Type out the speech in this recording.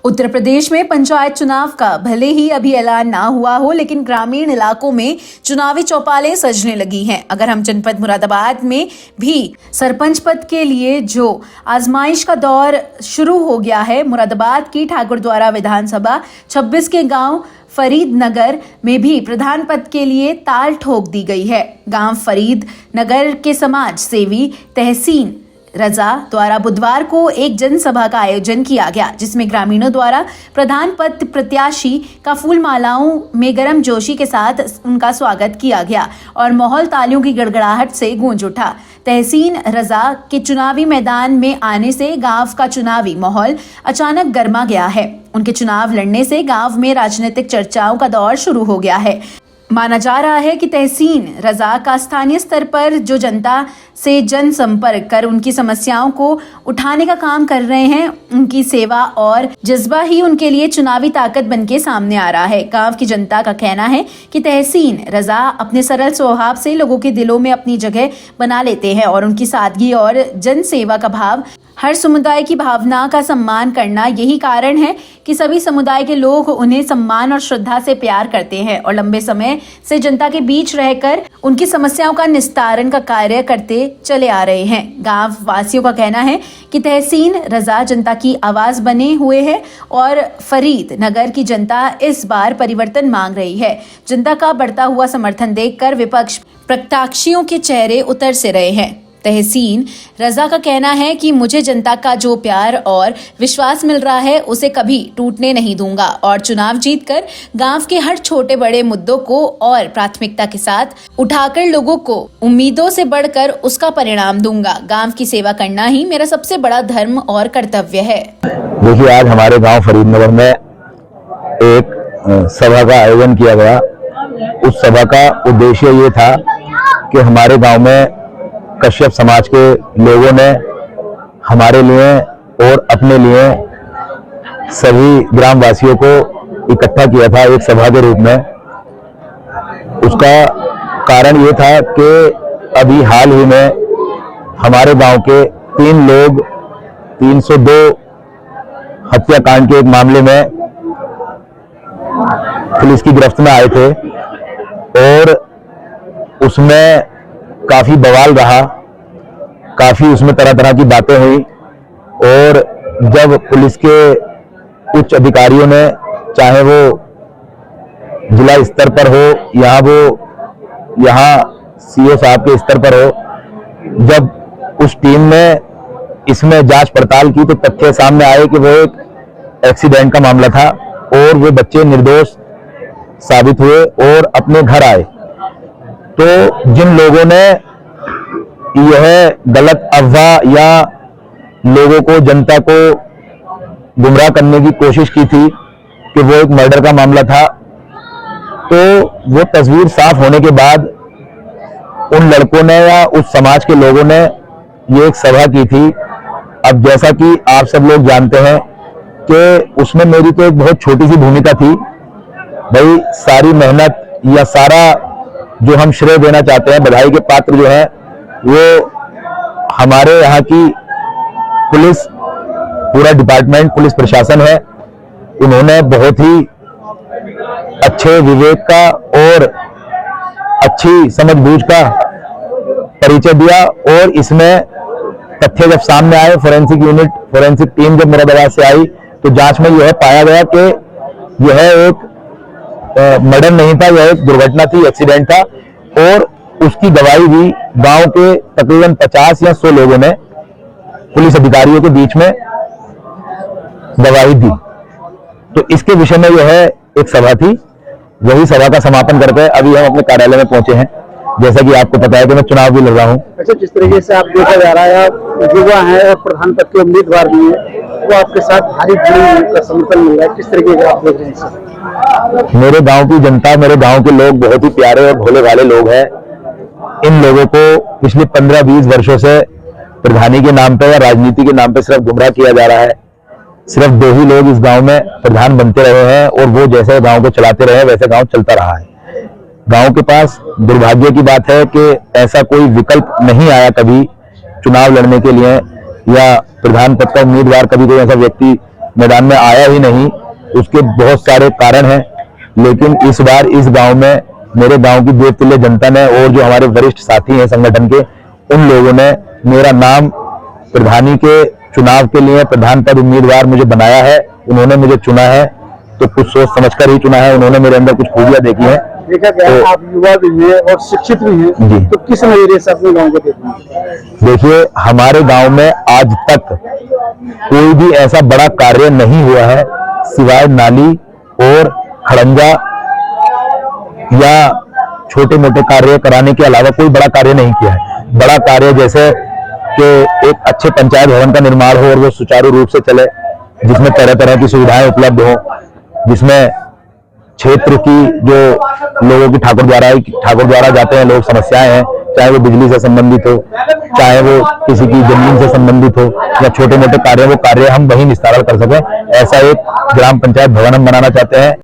उत्तर प्रदेश में पंचायत चुनाव का भले ही अभी ऐलान ना हुआ हो, लेकिन ग्रामीण इलाकों में चुनावी चौपालें सजने लगी हैं। अगर हम जनपद मुरादाबाद में भी सरपंच पद के लिए जो आजमाइश का दौर शुरू हो गया है, मुरादाबाद की ठाकुरद्वारा विधानसभा 26 के गांव फरीद नगर में भी प्रधान पद के लिए ताल ठोक दी गई है। गांव फरीद नगर के समाज सेवी तहसीन रजा द्वारा बुधवार को एक जनसभा का आयोजन किया गया, जिसमें ग्रामीणों द्वारा प्रधान पद प्रत्याशी का फूल मालाओं में गर्म जोशी के साथ उनका स्वागत किया गया और माहौल तालियों की गड़गड़ाहट से गूंज उठा। तहसीन रजा के चुनावी मैदान में आने से गांव का चुनावी माहौल अचानक गर्मा गया है। उनके चुनाव लड़ने से गांव में राजनीतिक चर्चाओं का दौर शुरू हो गया है। माना जा रहा है कि तहसीन रजा का स्थानीय स्तर पर जो जनता से जनसंपर्क कर उनकी समस्याओं को उठाने का काम कर रहे हैं, उनकी सेवा और जज्बा ही उनके लिए चुनावी ताकत बनके सामने आ रहा है। गांव की जनता का कहना है कि तहसीन रजा अपने सरल स्वभाव से लोगों के दिलों में अपनी जगह बना लेते हैं और उनकी सादगी और जनसेवा का भाव, हर समुदाय की भावना का सम्मान करना, यही कारण है कि सभी समुदाय के लोग उन्हें सम्मान और श्रद्धा से प्यार करते हैं और लंबे समय से जनता के बीच रहकर उनकी समस्याओं का निस्तारण का कार्य करते चले आ रहे हैं। गांव वासियों का कहना है कि तहसीन रजा जनता की आवाज बने हुए हैं और फरीद नगर की जनता इस बार परिवर्तन मांग रही है। जनता का बढ़ता हुआ समर्थन देखकर विपक्ष प्रत्याशियों के चेहरे उतर से रहे हैं। तहसीन रजा का कहना है कि मुझे जनता का जो प्यार और विश्वास मिल रहा है उसे कभी टूटने नहीं दूंगा और चुनाव जीतकर गांव के हर छोटे बड़े मुद्दों को और प्राथमिकता के साथ उठाकर लोगों को उम्मीदों से बढ़कर उसका परिणाम दूंगा। गांव की सेवा करना ही मेरा सबसे बड़ा धर्म और कर्तव्य है। देखिए, आज हमारे गांव फरीदनगर में एक सभा का आयोजन किया गया। उस सभा का उद्देश्य ये था कि हमारे गाँव में कश्यप समाज के लोगों ने हमारे लिए और अपने लिए सभी ग्रामवासियों को इकट्ठा किया था एक सभा के रूप में। उसका कारण ये था कि अभी हाल ही में हमारे गांव के 3 लोग 302 हत्याकांड के एक मामले में पुलिस की गिरफ्त में आए थे और उसमें काफी बवाल रहा, काफी उसमें तरह तरह की बातें हुई और जब पुलिस के उच्च अधिकारियों ने, चाहे वो जिला स्तर पर हो या वो यहाँ सीओ साहब के स्तर पर हो, जब उस टीम ने इसमें जांच पड़ताल की तो तथ्य सामने आए कि वो एक एक्सीडेंट का मामला था और वो बच्चे निर्दोष साबित हुए और अपने घर आए। तो जिन लोगों ने यह गलत अफवाह या लोगों को, जनता को गुमराह करने की कोशिश की थी कि वो एक मर्डर का मामला था, तो वो तस्वीर साफ होने के बाद उन लड़कों ने या उस समाज के लोगों ने ये एक सभा की थी। अब जैसा कि आप सब लोग जानते हैं कि उसमें मेरी तो एक बहुत छोटी सी भूमिका थी। भाई, सारी मेहनत या सारा जो हम श्रेय देना चाहते हैं, बधाई के पात्र जो है वो हमारे यहाँ की पुलिस, पूरा डिपार्टमेंट, पुलिस प्रशासन है। उन्होंने बहुत ही अच्छे विवेक का और अच्छी समझबूझ का परिचय दिया और इसमें तथ्य जब सामने आए, फोरेंसिक टीम जब मुरादाबाद से आई तो जांच में यह पाया गया कि यह एक मर्डर नहीं था, यह एक दुर्घटना थी, एक्सीडेंट था और उसकी गवाही भी गांव के तकरीबन 50 या 100 लोगों ने पुलिस अधिकारियों के बीच में गवाही दी। तो इसके विषय में यह एक सभा थी। वही सभा का समापन करके अभी हम अपने कार्यालय में पहुंचे हैं। जैसा कि आपको पता है कि मैं चुनाव भी लड़ रहा हूँ। अच्छा, जिस तरीके से आप देखा जा रहा है, आप युवा हैं और प्रधान पद के उम्मीदवार भी हैं, वो आपके साथ भारी भीड़ का समर्थन मिल रहा है, किस तरीके से आप देख रहे हैं? मेरे गांव की जनता, मेरे गांव के लोग बहुत ही प्यारे और भोले भाले लोग हैं। इन लोगों को पिछले 15-20 वर्षों से प्रधानी के नाम पे या राजनीति के नाम पे सिर्फ गुमराह किया जा रहा है। सिर्फ 2 ही लोग इस गांव में प्रधान बनते रहे हैं और वो जैसे गांव को चलाते रहे वैसे गांव चलता रहा है। गांव के पास दुर्भाग्य की बात है कि ऐसा कोई विकल्प नहीं आया कभी चुनाव लड़ने के लिए या प्रधान पद का उम्मीदवार कभी कोई ऐसा व्यक्ति मैदान में आया ही नहीं। उसके बहुत सारे कारण हैं, लेकिन इस बार इस गांव में मेरे गांव की देवतुल्य जनता ने और जो हमारे वरिष्ठ साथी हैं संगठन के, उन लोगों ने मेरा नाम प्रधानी के चुनाव के लिए प्रधान पद उम्मीदवार मुझे बनाया है। उन्होंने मुझे चुना है तो कुछ सोच समझकर ही चुना है। उन्होंने मेरे अंदर कुछ खूबियां देखी हैं। देखा गया तो आप युवा भी हैं और शिक्षित भी हैं, जी। तो किस नजरिए से अपने गांव को देखते हैं? देखिए, हमारे गांव में आज तक कोई भी ऐसा बड़ा कार्य नहीं हुआ है सिवाय नाली और खड़ंजा या छोटे मोटे कार्य कराने के अलावा कोई बड़ा कार्य नहीं किया है। बड़ा कार्य जैसे कि एक अच्छे पंचायत भवन का निर्माण हो और वो सुचारू रूप से चले, जिसमें तरह तरह की सुविधाएं उपलब्ध हो, जिसमें क्षेत्र की जो लोगों की ठाकुर द्वारा जाते हैं लोग समस्याएं हैं, चाहे वो बिजली से संबंधित हो, चाहे वो किसी की जमीन से संबंधित हो या छोटे मोटे कार्य, वो कार्य हम वहीं निस्तारण कर सकें। ऐसा एक ग्राम पंचायत भवन हम बनाना चाहते हैं।